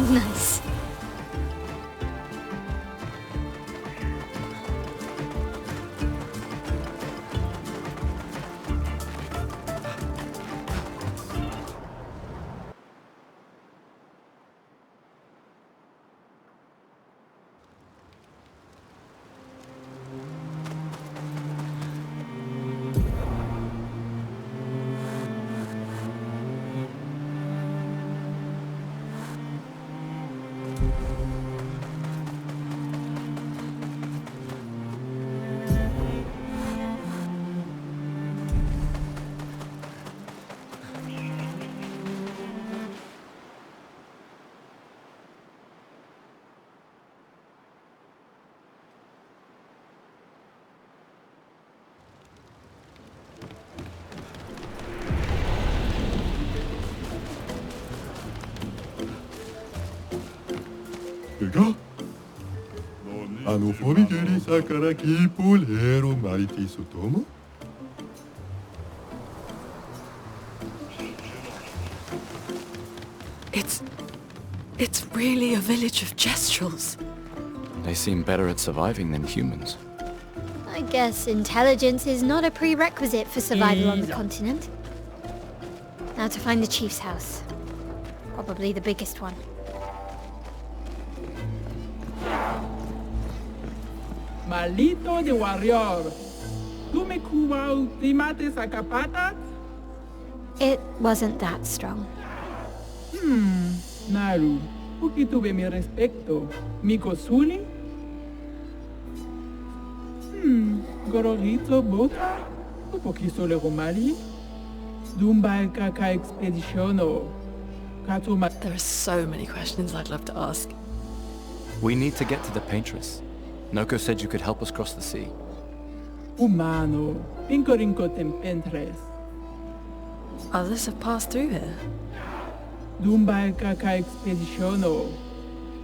Nice. 그가? 아노포미게리 사카라 기폴레로 마이티소토모? It's really a village of gestrels. They seem better at surviving than humans. I guess intelligence is not a prerequisite for survival on the continent. Now to find the chief's house. Probably the biggest one. Malito de warrior. ¿Tú me cubas te mates a capatas? It wasn't that strong. Naru, porque tuve mi respecto. Mi cosuli? Gororito bota? Un poquito le romali? Dumba kaka expeditiono. Katuma. There are so many questions I'd love to ask. We need to get to the Paintress. Noko said you could help us cross the sea. Humano. Pincorinco tempentres. Others have passed through here. Dumba kaka expeditiono.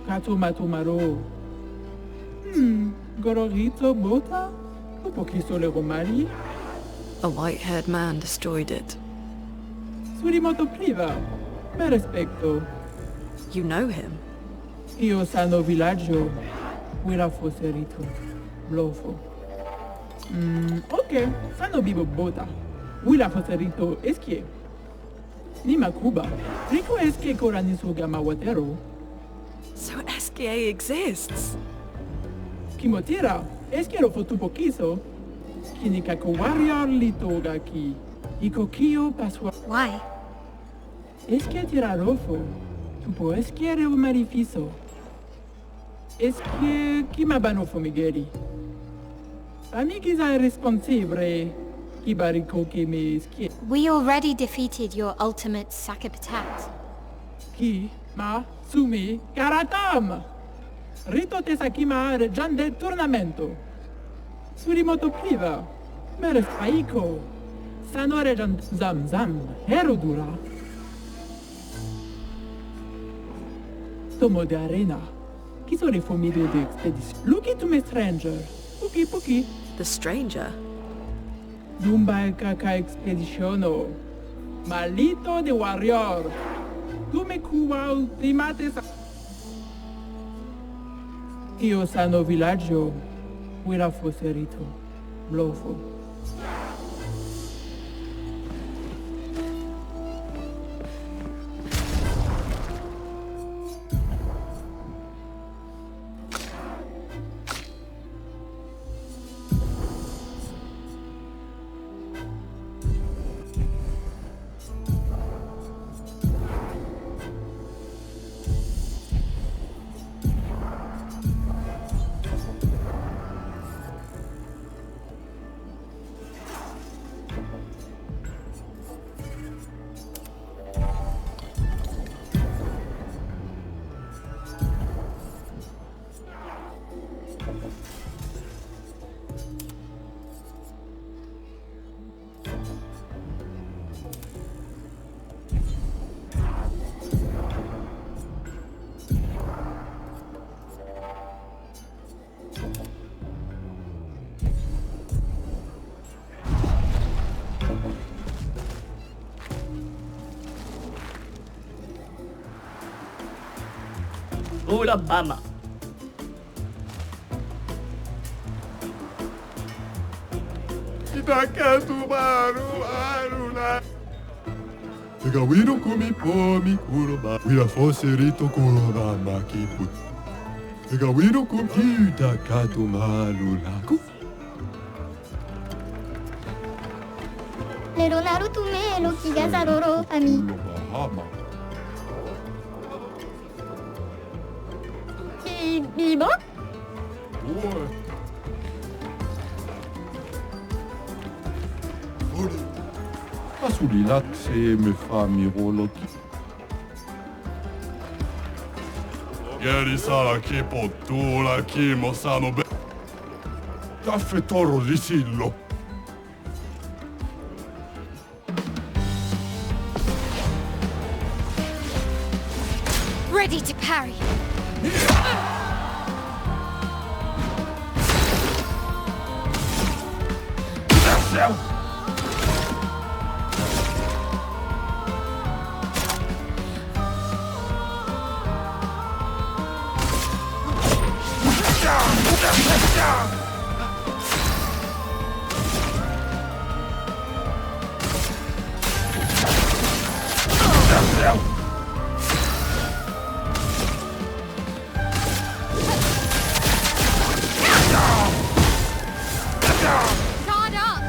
Katuma tumaro. Gororito bota? Un poquito le romali? A white-haired man destroyed it. Surimoto priva. Me respecto. You know him? Io sano villaggio. Wira foserito. Blofo. Ok. Sano vivo bota. Wila foserito eskie. Nima Cuba. Rico eskie koraniso gama watero. So SKA exists? Kimotira. Eskiero fotupo kiso. Kinikako warrior litoga ki. Iko kio paswa. Why? Eskie tirarofo. Tupo eskiere o marifiso. Eskie kimabano fomigeri. Amigiza responsibile. Kibariko ke me eskie. We already defeated your ultimate Sakapatat. Ki ma sumi karatam. Rito te sakima regian del turnamento. Surimoto priva. Meres paiko. Sano regian zam zam. Herudura. Tomo de arena. Kiso reformido de expedition. Luki to me stranger. Puki puki. The stranger? Dumba kaka expeditiono. Malito de warrior. Tu me cuba ultimates. Io sano villaggio. Wira foserito. Blofo. Pula mama. Itakatumaro aruna. Gawin ko mi po mi kuroba. Wila foserito kuroba makiput. Gawin ko itakatumaro lako. Lero naruto me lo kigasaroro ami. Iba? Asulilat se me fa miroloki. Ieri sara che potula che mosano be. Caffè toro risillo. Ready to parry. Guard up!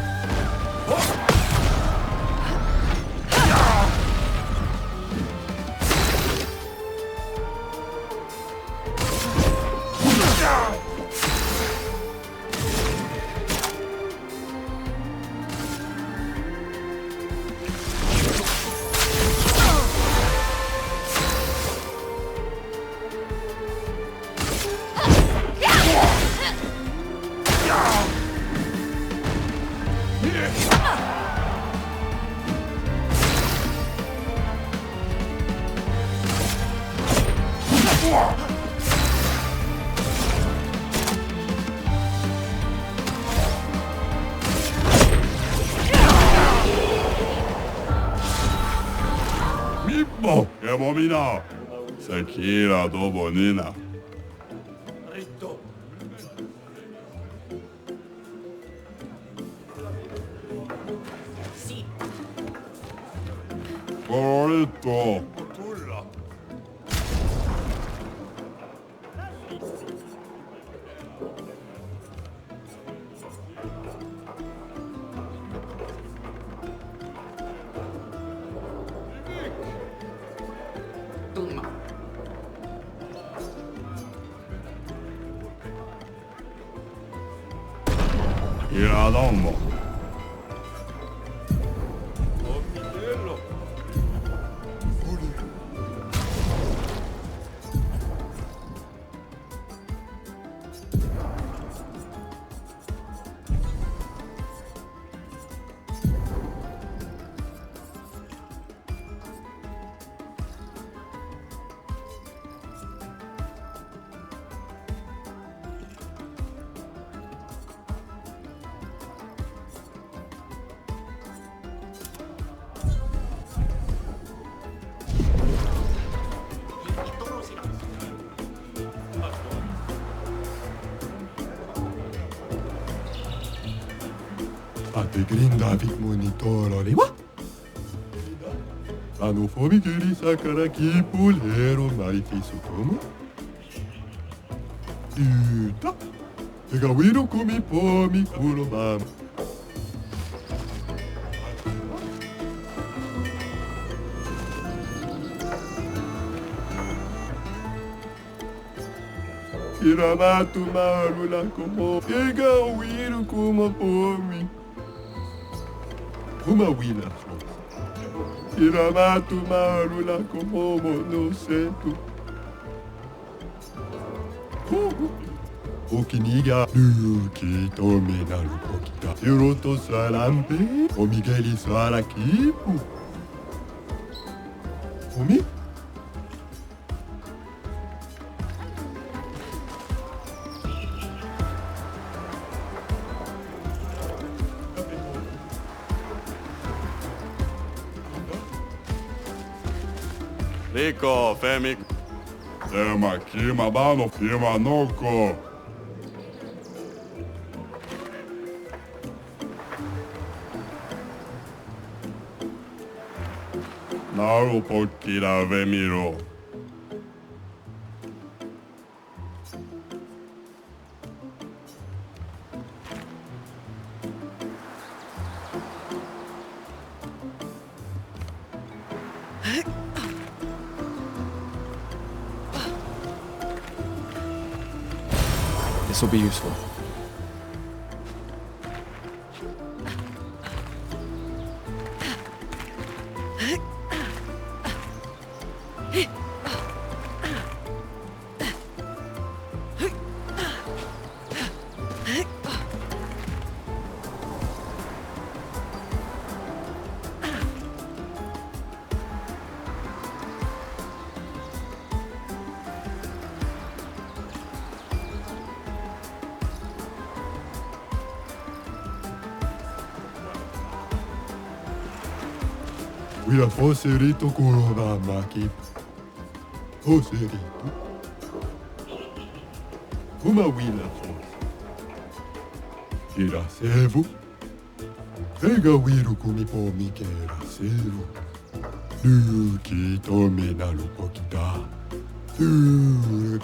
Mippo, che bomina. Sekira do bonina. Corretto. Ya domo. Ate grinda avec monitor oliva. Ano fomi kiri sakara kipulero marifiso como. Ita. Tegawiro kumi pomi kurobam. Iramatu marula como. Tegawiro como pomi. Uma wina. Iramatu marula como no sento. Okiniga Luki tome na lukokita. Hiroto salampe. Omigeli sarakipu. Omi? Rico, Femi. Tema kima bano kima noko. Naru pokira vemiro. This will be useful. Wila foserito corona maki. Foserito. Uma wila fos. Ira sevu. Ega wiru kumi po mi kera sevu. Luki tome na lupo kita.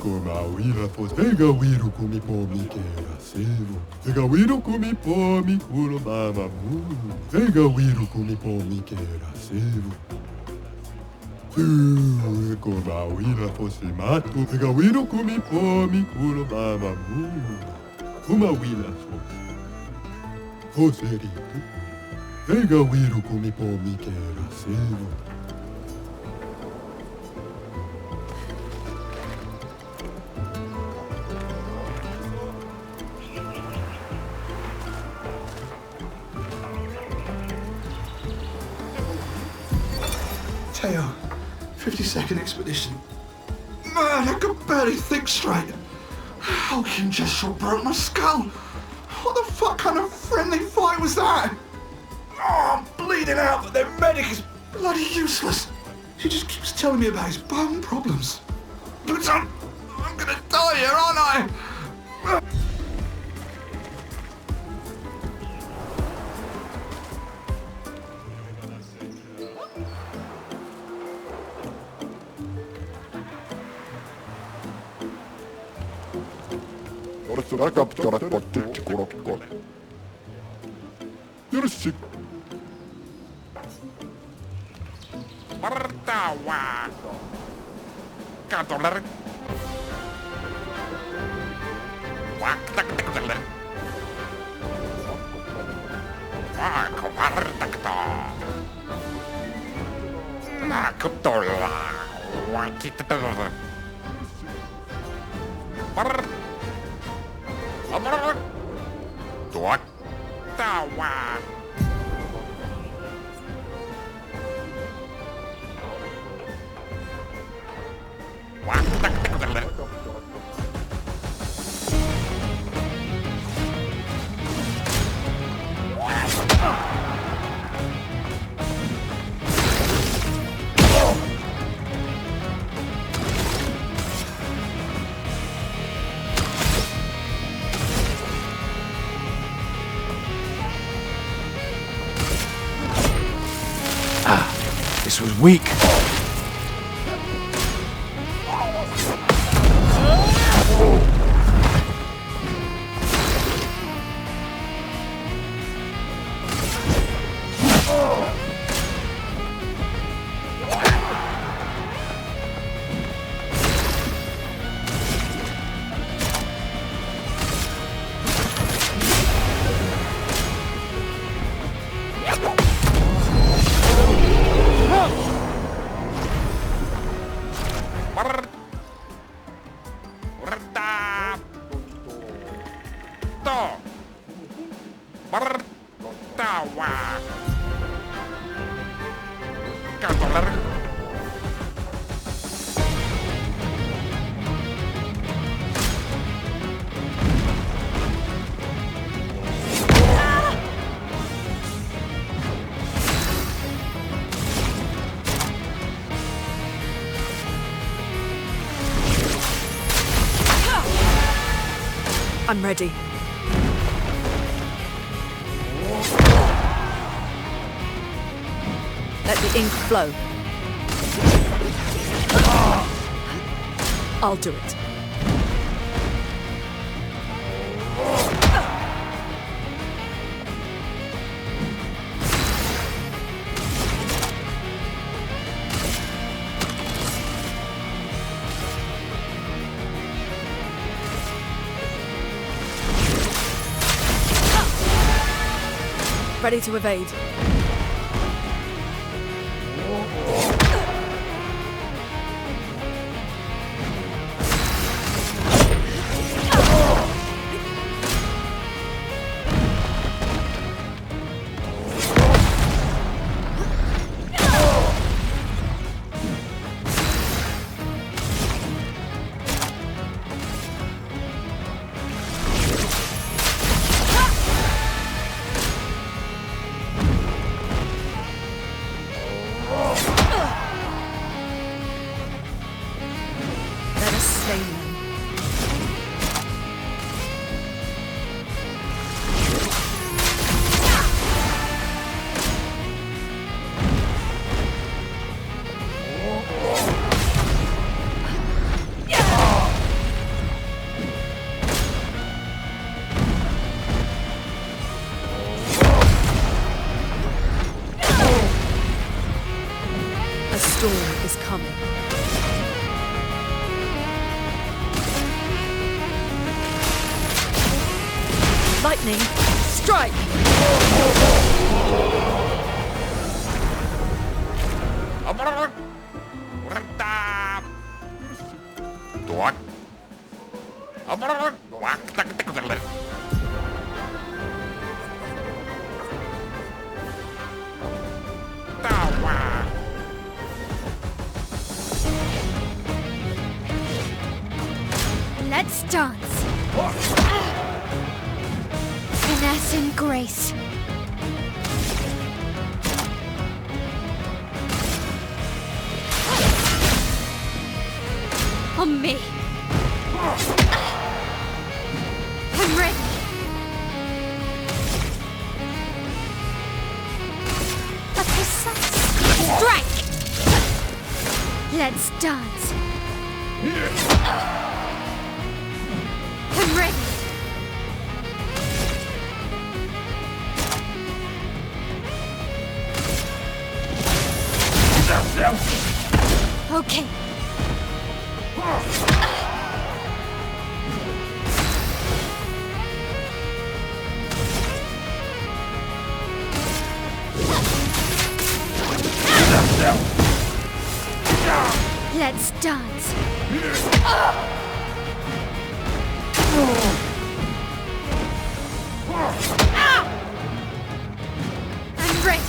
Koma wila fos. Ega wiru kumi po mi kera sevu. Ega wiru kumi po mi kuro mama mu. Ega wiru kumi po mi kera sevu. Koma wila fos mato. Ega wiru kumi po mi kuro mama mu. Uma wila fos. Foserito. Ega wiru kumi po mi kera sevu. Teo, 52nd expedition. Man, I could barely think straight. Hulking gesture broke my skull. What the fuck kind of friendly fight was that? Oh, I'm bleeding out, but their medic is bloody useless. He just keeps telling me about his bone problems. But I'm gonna die here, aren't I? Yürüsük. Martawa. Katolar. Waktaktakala. Wakomartakta. Nakutola. Wakitatola. Amar. Tuak. Tawa. Waktaktakala. This was weak. I'm ready. Let the ink flow. I'll do it. Ready to evade. Storm is coming. Lightning, strike! Let's dance. Finesse and grace. On me. I'm ready. A precise strike. Let's dance. I'm ready. Okay. Let's dance. I'm ready.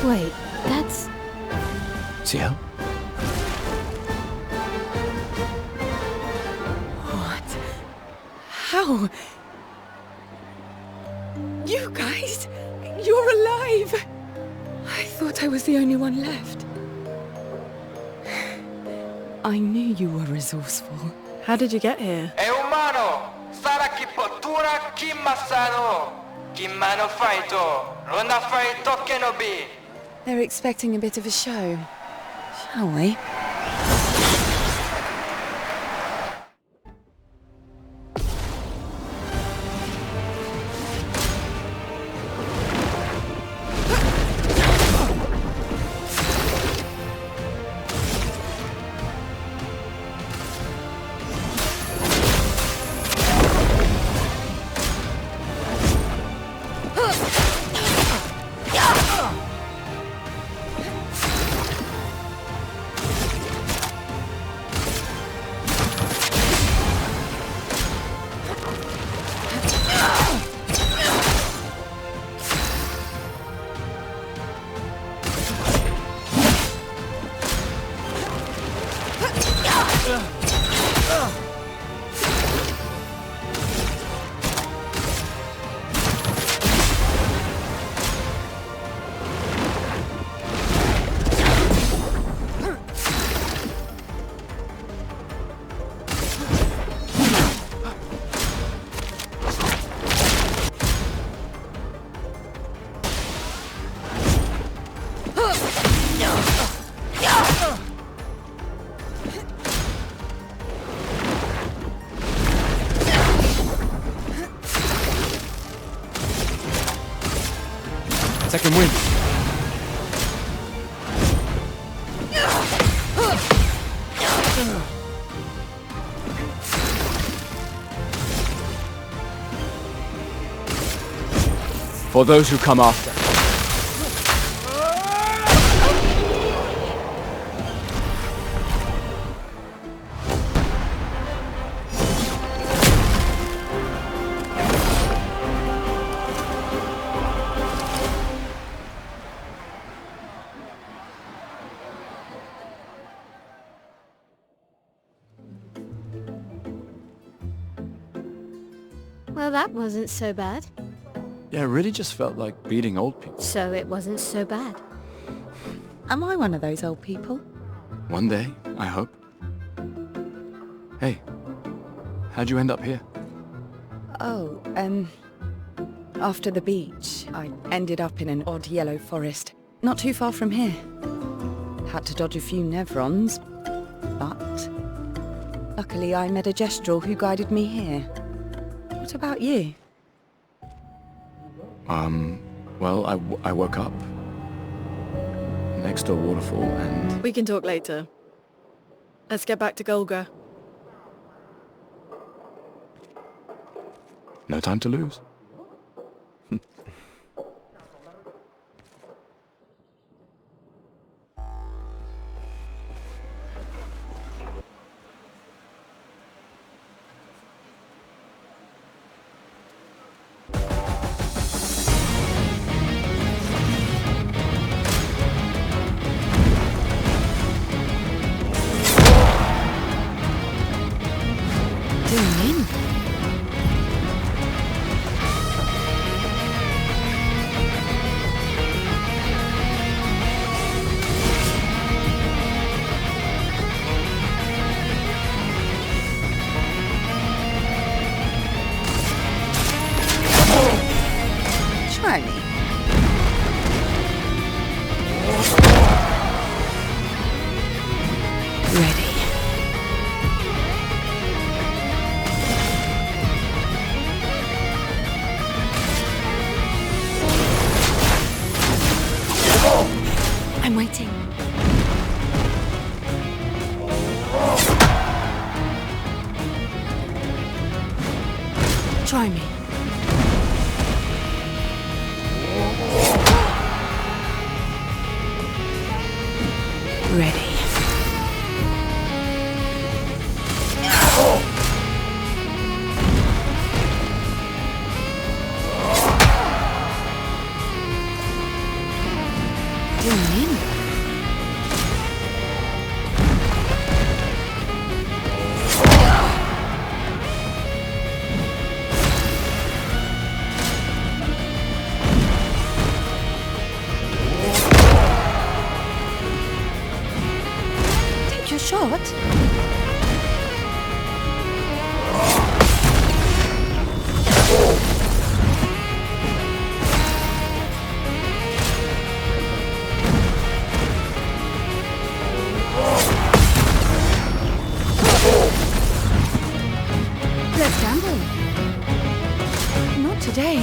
Wait, that's... Ciel? What? How? You guys? You're alive! I thought I was the only one left. I knew you were resourceful. How did you get here? È umano! Sarà chi pottura, chi massano! Chi mano faito! Non ha faito che no bi! They're expecting a bit of a show. Shall we? For those who come after. Well, that wasn't so bad. Yeah, it really just felt like beating old people. So it wasn't so bad. Am I one of those old people? One day, I hope. Hey, how'd you end up here? Oh, after the beach, I ended up in an odd yellow forest, not too far from here. Had to dodge a few nevrons, but luckily I met a gestural who guided me here. What about you? Well, I woke up next to a waterfall and... We can talk later. Let's get back to Golga. No time to lose. I'm waiting. Try me. Ready. Shot? Let's gamble. Not today.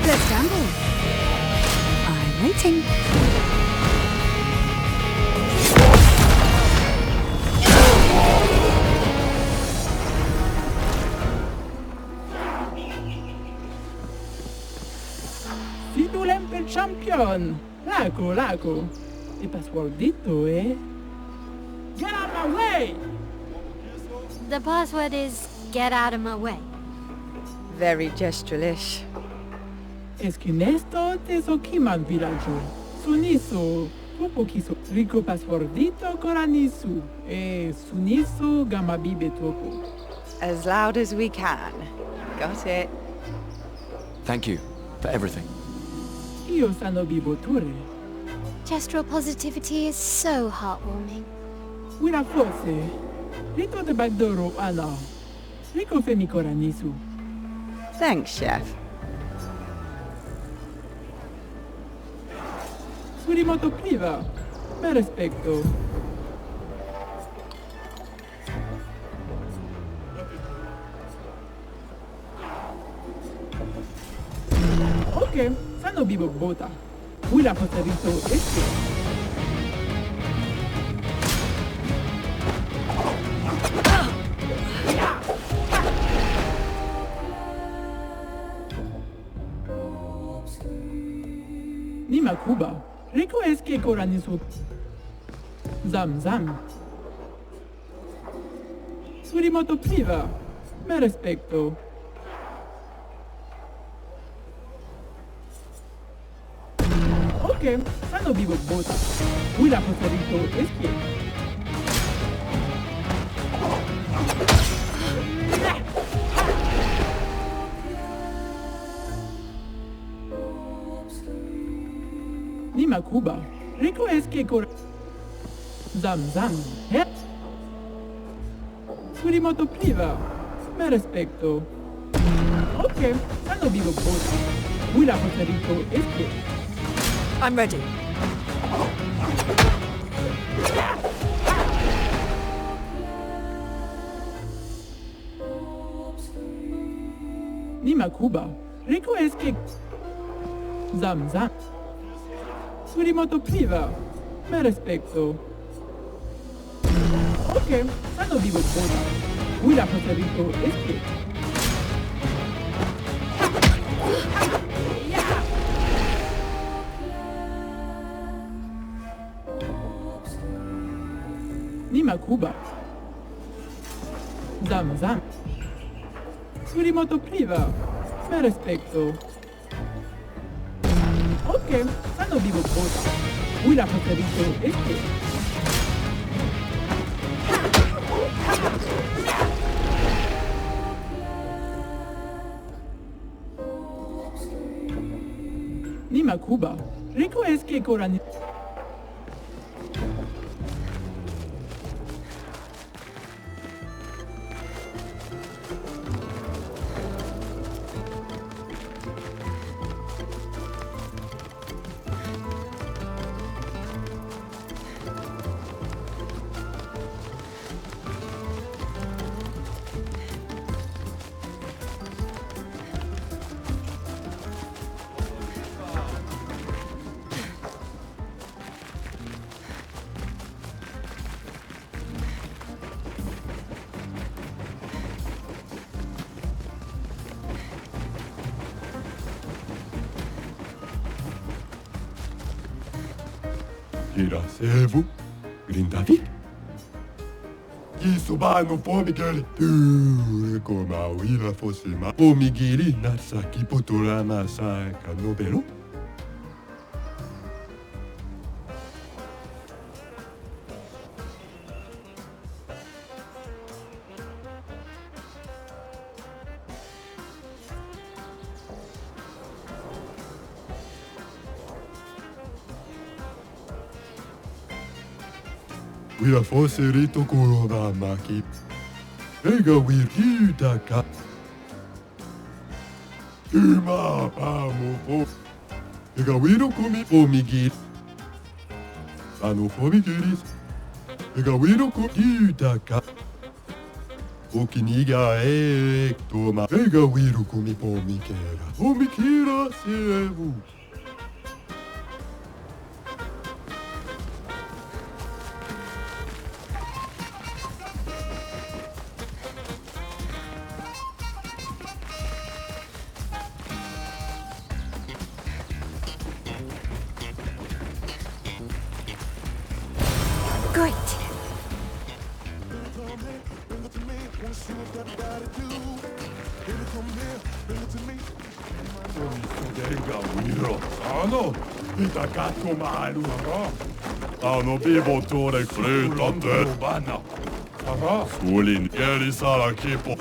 Let's gamble. Waiting. Sidulempe champion! Laco. E passwordito, eh? Get out of my way! The password is get out of my way. Very gestural-ish. Esquinesto teso kiman villaggio. Suniso, popokiso. Rico passwordito koranisu. E suniso gamabibe topo. As loud as we can. Got it. Thank you for everything. Io sano biboture. Gestural positivity is so heartwarming. Wira forse. Rito de bagdoro ano. Rico femi koranisu. Thanks, Chef. Surimoto pliva. Me respecto. Ok, sano bibo bota. Wila posterito este. Ni makuba. Rico es que koranisu. Zam zam. Surimoto priva. Me respecto. Ok, sano vivo bota. Willa favorito es que. Ni makuba. Rico es que Zam zam. Surimoto priva. Me respecto. Ok, sano vivo bota. Willa favorito es que. I'm ready. Ni makuba. Rico es que. Zam zam. Surimoto priva. Me respecto. Ok, sano vivo bota. Willa favorito es que. Ni makuba. Zam zam. Surimoto priva. Me respecto. Ok, sano vivo bota. Willa favorito es que. Ni makuba. Rico es que korani. Girasevo, Grindavi. Isso vai no pomigiri. Como a Willa fosse uma pomigiri, Natsaki Potorama Saka Nobelo. Willa fosse rito kurova maki. Ega wirki daka. Uma pamo po. Ega wiro kumi pomigiri. Ano pomigiri. Ega wiro kumi daka. Okiniga ektoma. Ega wiro kumi pomikera. Pomikera sevu. Great. Hanno bevotore flytande. Solin erisara kipo.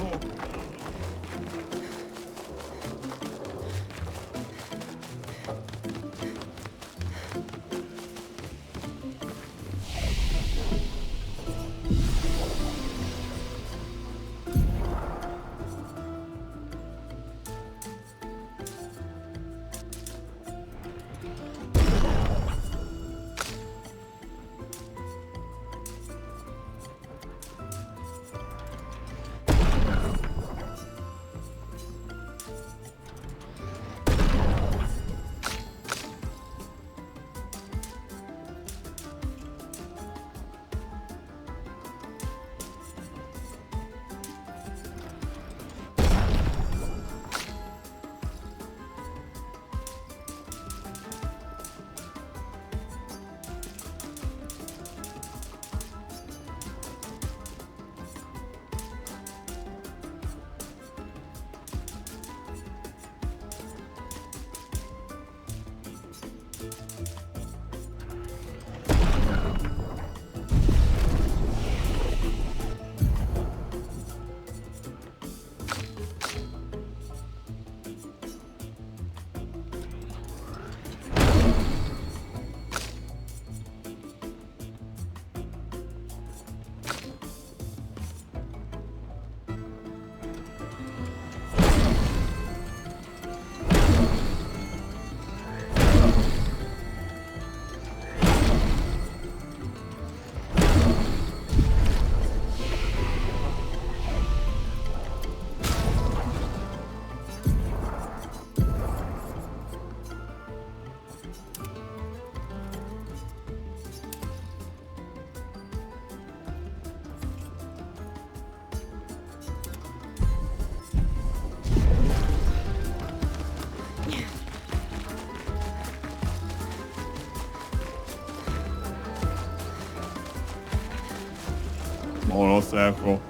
sono secco.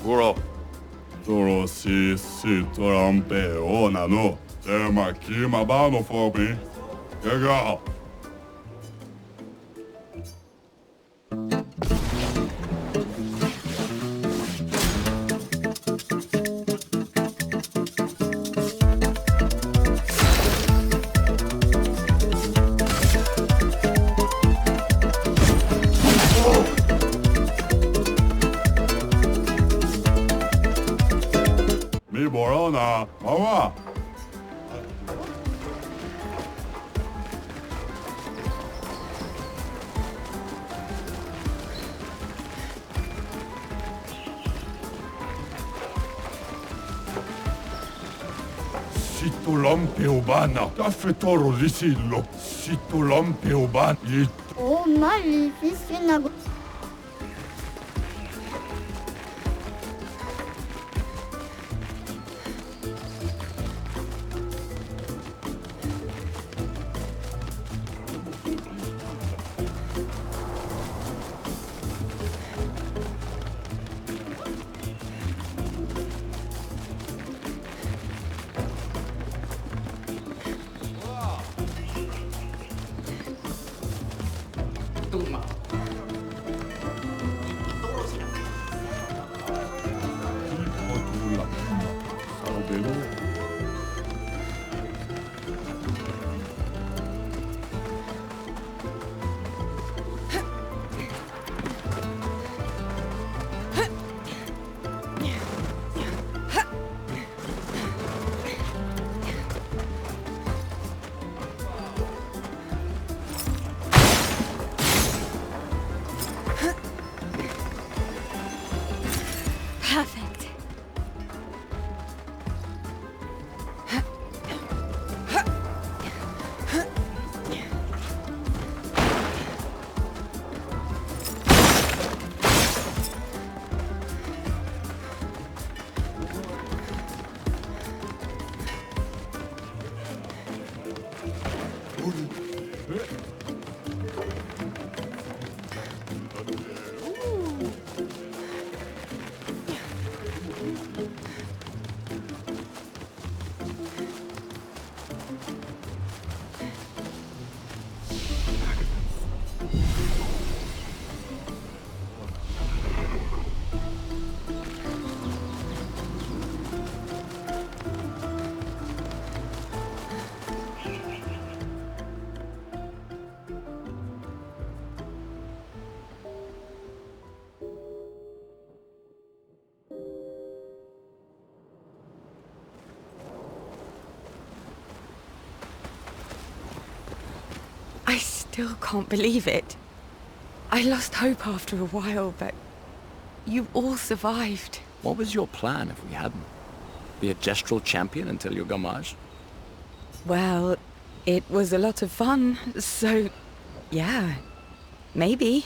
Guro. Solo si trampeona no. Tema kima bano for me. Go. Mi borona, mama. Sitolampe ubana, taffetoro lisillo. Sitolampe ubana. Oh, magnificent. Perfect. I still can't believe it. I lost hope after a while, but you all survived. What was your plan if we hadn't? Be a gestural champion until your Gommage? Well, it was a lot of fun, so yeah, maybe.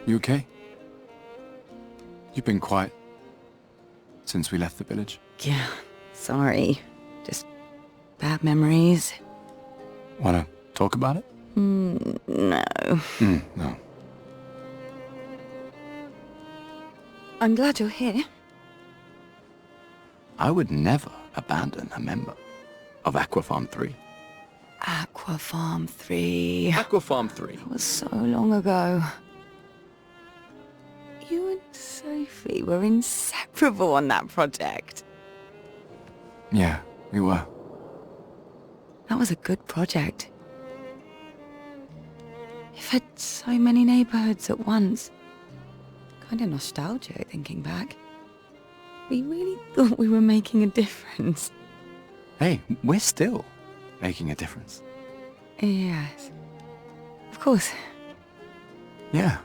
You okay? You've been quiet since we left the village. Yeah, sorry. Just bad memories. Wanna talk about it? No. No. I'm glad you're here. I would never abandon a member of Aquafarm 3. Aquafarm 3. Aquafarm 3. It was so long ago. You and Sophie were inseparable on that project. Yeah, we were. That was a good project. It fed so many neighborhoods at once. Kind of nostalgic thinking back. We really thought we were making a difference. Hey, we're still making a difference. Yes. Of course. Yeah.